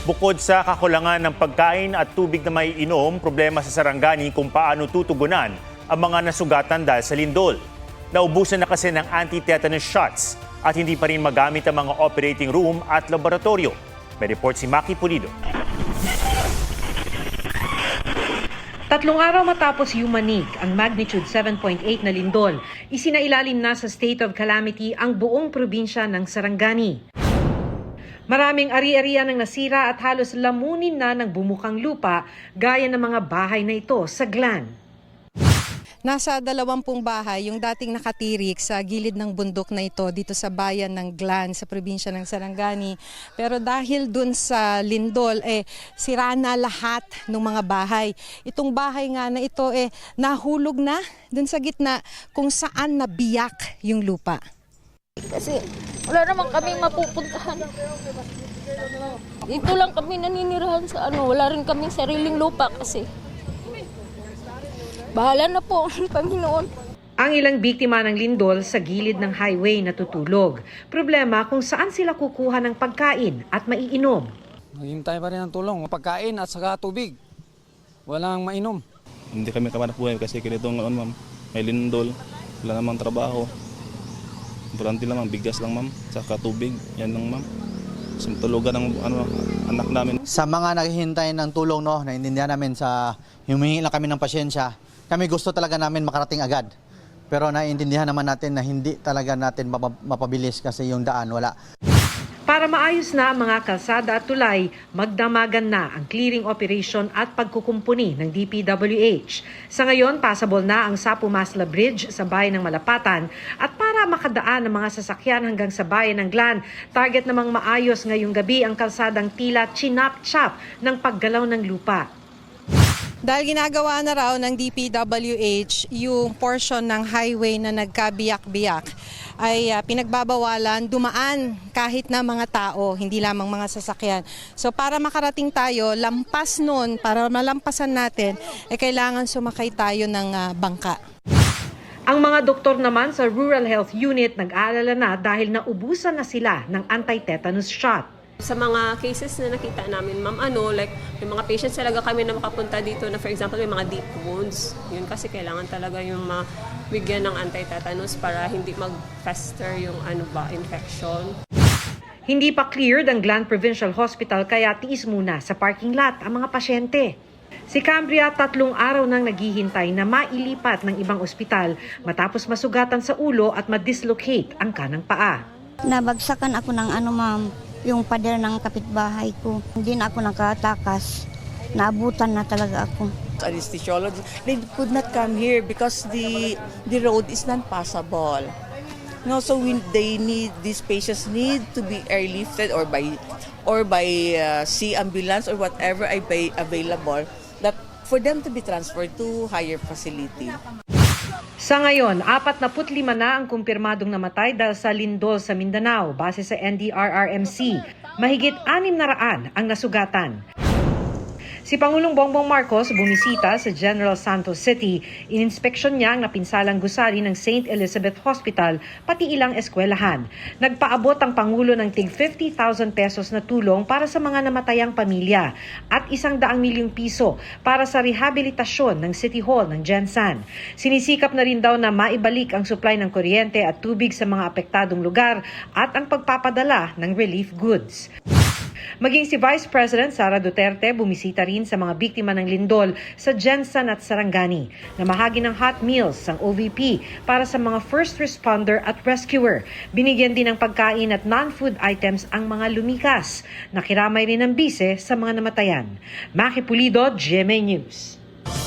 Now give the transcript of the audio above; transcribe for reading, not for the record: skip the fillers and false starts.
Bukod sa kakulangan ng pagkain at tubig na may inom, problema sa Sarangani kung paano tutugunan ang mga nasugatan dahil sa lindol. Naubusan na kasi ng anti-tetanus shots at hindi pa rin magamit ang mga operating room at laboratorio. May report si Maki Pulido. 3 araw matapos yumanig ang magnitude 7.8 na lindol, isinailalim na sa state of calamity ang buong probinsya ng Sarangani. Maraming ari-arian ang nasira at halos lamunin na ng bumukang lupa gaya ng mga bahay na ito sa Glan. Nasa 20 bahay yung dating nakatirik sa gilid ng bundok na ito dito sa bayan ng Glan sa probinsya ng Sarangani. Pero dahil dun sa lindol, sira na lahat ng mga bahay. Itong bahay nga na ito nahulog na dun sa gitna kung saan nabiyak yung lupa. Kasi wala naman kaming mapupuntahan. Dito lang kami naninirahan sa wala rin kaming sariling lupa kasi. Bahala na po ang Panginoon. Ang ilang biktima ng lindol sa gilid ng highway natutulog. Problema kung saan sila kukuha ng pagkain at maiinom. Naghintay pa rin ng tulong, pagkain at saka tubig. Walang mainom. Hindi kami kamanap buhay kasi ganito ma'am. May lindol, wala namang trabaho. Importante lang, bigas lang ma'am, saka tubig, yan lang ma'am. Tulugan ng anak namin. Sa mga naghihintay ng tulong, naiintindihan namin sa humingi lang kami ng pasyensya. Kami gusto talaga namin makarating agad. Pero naiintindihan naman natin na hindi talaga natin mapabilis kasi yung daan wala. Para maayos na ang mga kalsada at tulay, magdamagan na ang clearing operation at pagkukumpuni ng DPWH. Sa ngayon, passable na ang Sapu-Masla Bridge sa bayan ng Malapatan at para makadaan ang mga sasakyan hanggang sa bayan ng Glan, target namang maayos ngayong gabi ang kalsadang tila chinap-chap ng paggalaw ng lupa. Dahil ginagawa na raw ng DPWH yung portion ng highway na nagkabiyak-biyak ay pinagbabawalan dumaan kahit na mga tao, hindi lamang mga sasakyan. So para makarating tayo, lampas nun, para malampasan natin, kailangan sumakay tayo ng bangka. Ang mga doktor naman sa Rural Health Unit nag-aalala na dahil naubusan na sila ng anti-tetanus shot. Sa mga cases na nakita namin, ma'am, may mga patients talaga kami na makapunta dito na for example may mga deep wounds. Yun kasi kailangan talaga yung mabigyan ng anti-tetanus para hindi mag-fester yung infection. Hindi pa cleared ang Glan Provincial Hospital kaya tiis muna sa parking lot ang mga pasyente. Si Cambria 3 araw nang naghihintay na mailipat ng ibang ospital matapos masugatan sa ulo at ma-dislocate ang kanang paa. Nabagsakan ako ng ma'am, yung pader ng kapitbahay ko. Hindi na ako nakatakas. Naabutan na talaga ako. Anesthesiology, they could not come here because the road is not passable. No, so these patients need to be airlifted or by sea ambulance or whatever ay available that for them to be transferred to higher facility. Sa ngayon, 45 na ang kumpirmadong namatay dahil sa lindol sa Mindanao base sa NDRRMC. Mahigit 600 ang nasugatan. Si Pangulong Bongbong Marcos bumisita sa General Santos City. Ininspeksyon niya ang napinsalang gusali ng St. Elizabeth Hospital, pati ilang eskwelahan. Nagpaabot ang Pangulo ng tig 50,000 pesos na tulong para sa mga namatayang pamilya at 100 milyong piso para sa rehabilitasyon ng City Hall ng Gensan. Sinisikap na rin daw na maibalik ang supply ng kuryente at tubig sa mga apektadong lugar at ang pagpapadala ng relief goods. Maging si Vice President Sara Duterte bumisita rin sa mga biktima ng lindol sa Gensan at Sarangani. Namahagi ng hot meals ang OVP para sa mga first responder at rescuer. Binigyan din ng pagkain at non-food items ang mga lumikas. Nakiramay rin ng bise sa mga namatayan. Maki Pulido, GMA News.